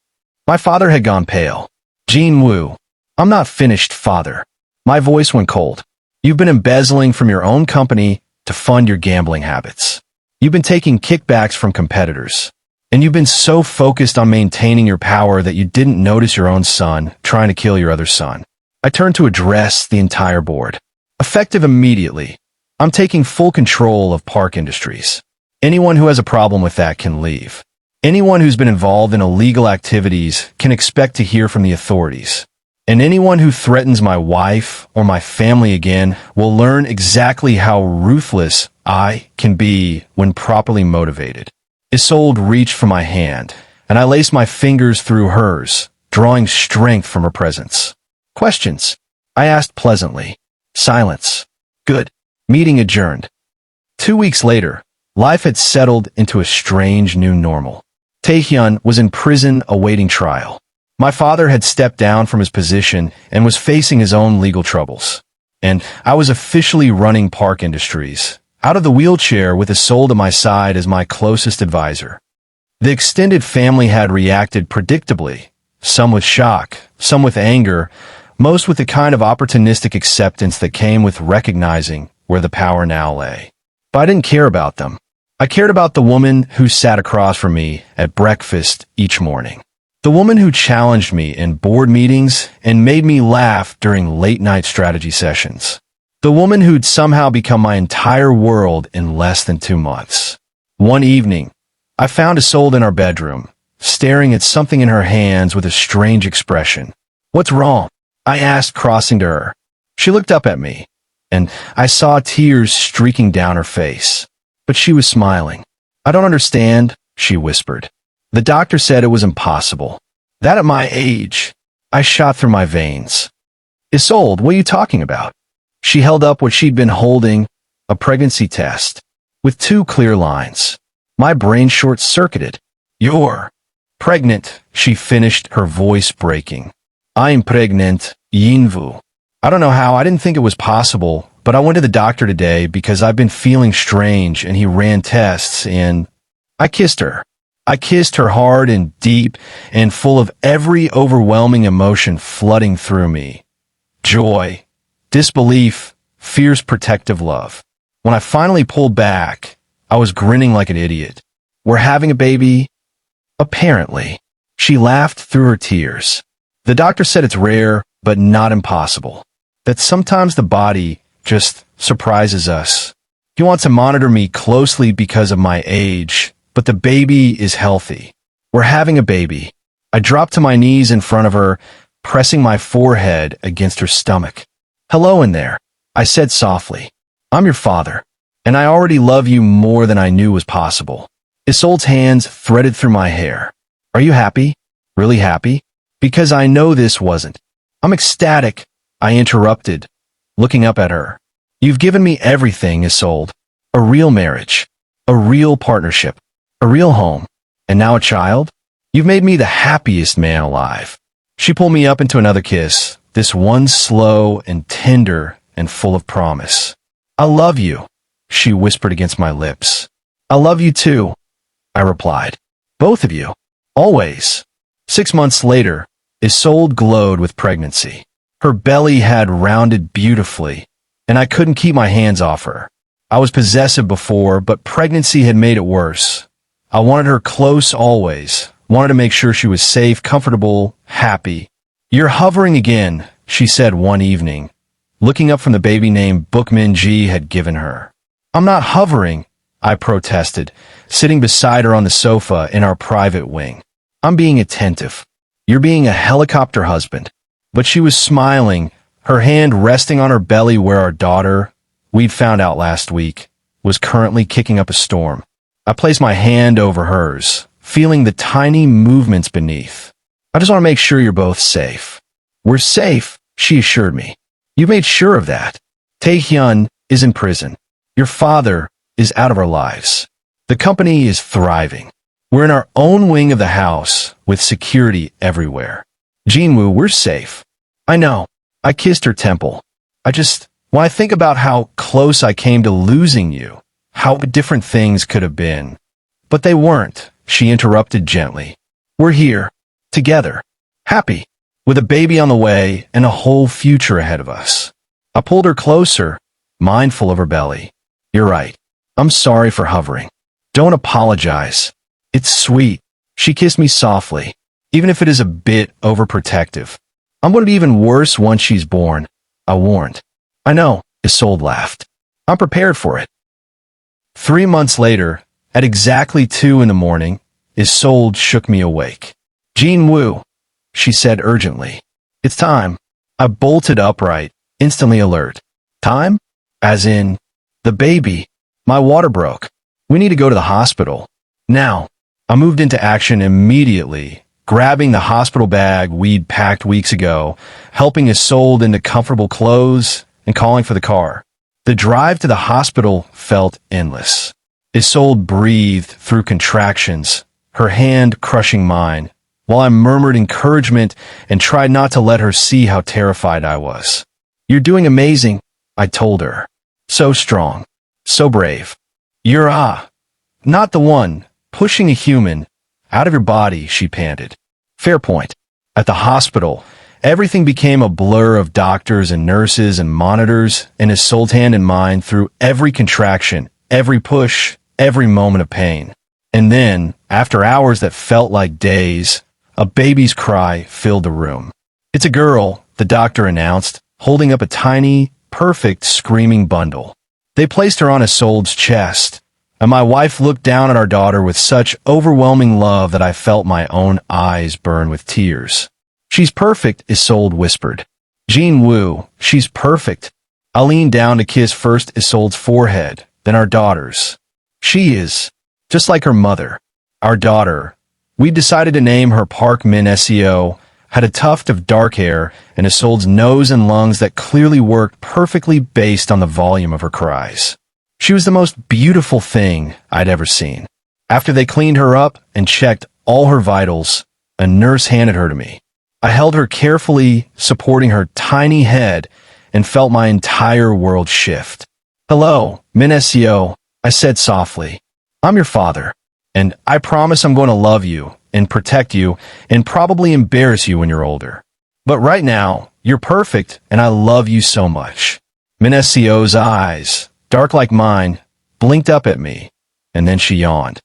My father had gone pale. Jin-woo, I'm not finished, father. My voice went cold. You've been embezzling from your own company to fund your gambling habits. You've been taking kickbacks from competitors. And you've been so focused on maintaining your power that you didn't notice your own son trying to kill your other son. I turned to address the entire board. Effective immediately, I'm taking full control of Park Industries. Anyone who has a problem with that can leave. Anyone who's been involved in illegal activities can expect to hear from the authorities. And anyone who threatens my wife or my family again will learn exactly how ruthless I can be when properly motivated. Isolde reached for my hand, and I laced my fingers through hers, drawing strength from her presence. Questions? I asked pleasantly. Silence. Good. Meeting adjourned. 2 weeks later, life had settled into a strange new normal. Taehyun was in prison awaiting trial. My father had stepped down from his position and was facing his own legal troubles. And I was officially running Park Industries, out of the wheelchair with Isolde at my side as my closest advisor. The extended family had reacted predictably, some with shock, some with anger, most with the kind of opportunistic acceptance that came with recognizing where the power now lay. But I didn't care about them. I cared about the woman who sat across from me at breakfast each morning. The woman who challenged me in board meetings and made me laugh during late-night strategy sessions. The woman who'd somehow become my entire world in less than 2 months. One evening, I found Isolde in our bedroom, staring at something in her hands with a strange expression. "What's wrong?" I asked, crossing to her. She looked up at me, and I saw tears streaking down her face. But she was smiling. "I don't understand," she whispered. "The doctor said it was impossible. That at my age." I shot through my veins. "Isolde, what are you talking about?" She held up what she'd been holding, a pregnancy test, with 2 clear lines. My brain short-circuited. "You're pregnant," she finished, her voice breaking. "I'm pregnant, Yinvu." I don't know how, I didn't think it was possible, but I went to the doctor today because I've been feeling strange, and he ran tests, and I kissed her. I kissed her hard and deep and full of every overwhelming emotion flooding through me. Joy, disbelief, fierce protective love. When I finally pulled back, I was grinning like an idiot. "We're having a baby?" "Apparently." She laughed through her tears. "The doctor said it's rare, but not impossible. That sometimes the body just surprises us. He wants to monitor me closely because of my age, but the baby is healthy. We're having a baby." I dropped to my knees in front of her, pressing my forehead against her stomach. "Hello in there," I said softly. "I'm your father, and I already love you more than I knew was possible." Isolde's hands threaded through my hair. "Are you happy? Really happy?" "Because I know this wasn't." "I'm ecstatic," I interrupted, looking up at her. "You've given me everything, Isolde. A real marriage, a real partnership, a real home, and now a child? You've made me the happiest man alive." She pulled me up into another kiss, this one slow and tender and full of promise. "I love you," she whispered against my lips. "I love you too," I replied. "Both of you. Always." 6 months later, Isolde glowed with pregnancy. Her belly had rounded beautifully, and I couldn't keep my hands off her. I was possessive before, but pregnancy had made it worse. I wanted her close always, wanted to make sure she was safe, comfortable, happy. "You're hovering again," she said one evening, looking up from the baby name Bookmin Ji had given her. "I'm not hovering," I protested, sitting beside her on the sofa in our private wing. "I'm being attentive. You're being a helicopter husband." But she was smiling, her hand resting on her belly where our daughter, we'd found out last week, was currently kicking up a storm. I placed my hand over hers, feeling the tiny movements beneath. "I just want to make sure you're both safe." "We're safe," she assured me. "You made sure of that. Taehyun is in prison. Your father is out of our lives. The company is thriving. We're in our own wing of the house with security everywhere. Jinwoo, we're safe." "I know." I kissed her temple. When I think about how close I came to losing you, how different things could have been. But they weren't, she interrupted gently. "We're here, together, happy, with a baby on the way and a whole future ahead of us." I pulled her closer, mindful of her belly. "You're right. I'm sorry for hovering. Don't apologize. It's sweet." She kissed me softly, even if it is a bit overprotective. "I'm going to be even worse once she's born," I warned. "I know," Isolde laughed. "I'm prepared for it." 3 months later, at exactly 2 in the morning, Isolde shook me awake. "Jinwoo," she said urgently. It's time. I bolted upright, instantly alert. Time? As in, the baby. My water broke. We need to go to the hospital. Now. I moved into action immediately, grabbing the hospital bag we'd packed weeks ago, helping Isolde into comfortable clothes, and calling for the car. The drive to the hospital felt endless. Isolde breathed through contractions, her hand crushing mine, while I murmured encouragement and tried not to let her see how terrified I was. "You're doing amazing," I told her. "So strong. So brave. You're not the one pushing a human out of your body," she panted. Fair point. At the hospital, everything became a blur of doctors and nurses and monitors, and Isolde's hand in mine through every contraction, every push, every moment of pain. And then, after hours that felt like days, a baby's cry filled the room. "It's a girl," the doctor announced, holding up a tiny, perfect, screaming bundle. They placed her on Isolde's chest, and my wife looked down at our daughter with such overwhelming love that I felt my own eyes burn with tears. "She's perfect," Isolde whispered. "Jean Wu, she's perfect." I leaned down to kiss first Isolde's forehead, then our daughter's. "She is just like her mother." Our daughter, we decided to name her Park Min Seo, had a tuft of dark hair and Isolde's nose and lungs that clearly worked perfectly based on the volume of her cries. She was the most beautiful thing I'd ever seen. After they cleaned her up and checked all her vitals, a nurse handed her to me. I held her carefully, supporting her tiny head, and felt my entire world shift. "Hello, Min Seo," I said softly. "I'm your father, and I promise I'm going to love you and protect you and probably embarrass you when you're older. But right now, you're perfect, and I love you so much." Min Seo's eyes, dark like mine, blinked up at me, and then she yawned.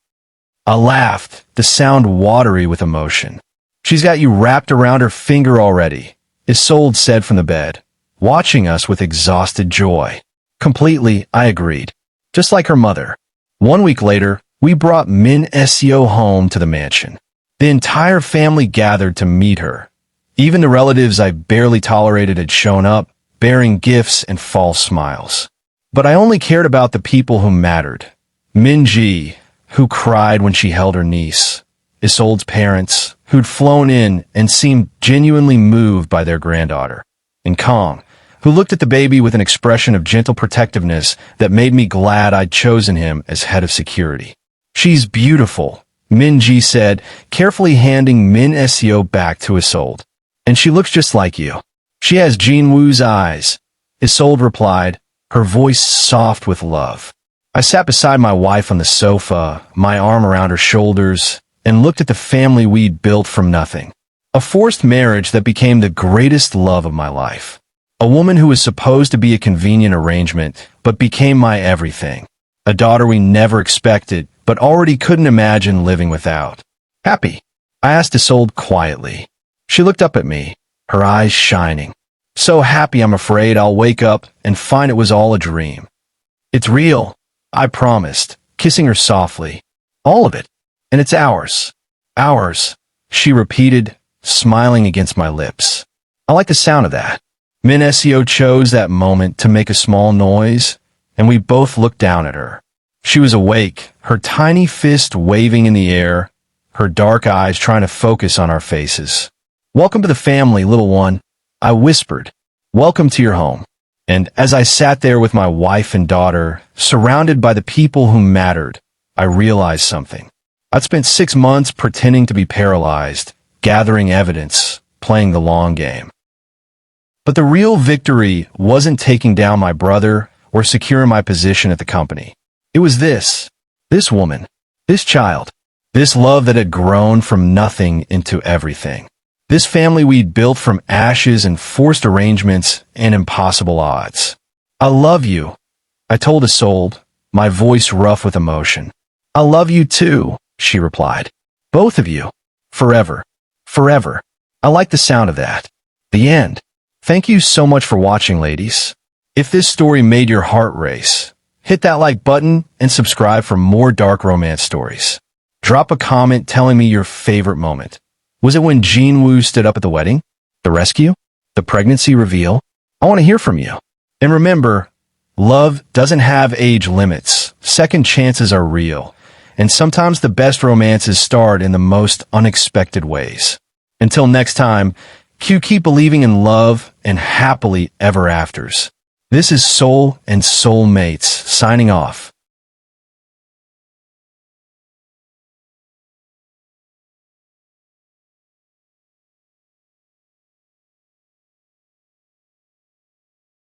I laughed, the sound watery with emotion. "She's got you wrapped around her finger already," Isolde said from the bed, watching us with exhausted joy. "Completely," I agreed. "Just like her mother." 1 week later, we brought Min Seo home to the mansion. The entire family gathered to meet her. Even the relatives I barely tolerated had shown up, bearing gifts and false smiles. But I only cared about the people who mattered. Minji, who cried when she held her niece. Isolde's parents, who'd flown in and seemed genuinely moved by their granddaughter. And Kong, who looked at the baby with an expression of gentle protectiveness that made me glad I'd chosen him as head of security. "She's beautiful," Minji said, carefully handing Min Seo back to Isolde. "And she looks just like you. She has Jean Wu's eyes," Isolde replied, her voice soft with love. I sat beside my wife on the sofa, my arm around her shoulders, and looked at the family we'd built from nothing. A forced marriage that became the greatest love of my life. A woman who was supposed to be a convenient arrangement, but became my everything. A daughter we never expected, but already couldn't imagine living without. "Happy?" I asked Isolde quietly. She looked up at me, her eyes shining. "So happy I'm afraid I'll wake up and find it was all a dream." "It's real," I promised, kissing her softly. "All of it. And it's ours." "Ours," she repeated, smiling against my lips. I like the sound of that. Min Seo chose that moment to make a small noise, and we both looked down at her. She was awake, her tiny fist waving in the air, her dark eyes trying to focus on our faces. "Welcome to the family, little one," I whispered. "Welcome to your home." And as I sat there with my wife and daughter, surrounded by the people who mattered, I realized something. I'd spent 6 months pretending to be paralyzed, gathering evidence, playing the long game. But the real victory wasn't taking down my brother or securing my position at the company. It was this woman, this child, this love that had grown from nothing into everything. This family we'd built from ashes and forced arrangements and impossible odds. "I love you," I told Isolde, my voice rough with emotion. "I love you too," she replied. "Both of you. Forever. Forever." I like the sound of that. The end. Thank you so much for watching, ladies. If this story made your heart race, hit that like button and subscribe for more dark romance stories. Drop a comment telling me your favorite moment. Was it when Jean Wu stood up at the wedding? The rescue? The pregnancy reveal? I want to hear from you. And remember, love doesn't have age limits. Second chances are real. And sometimes the best romances start in the most unexpected ways. Until next time, keep believing in love and happily ever afters. This is Soul and Soulmates signing off.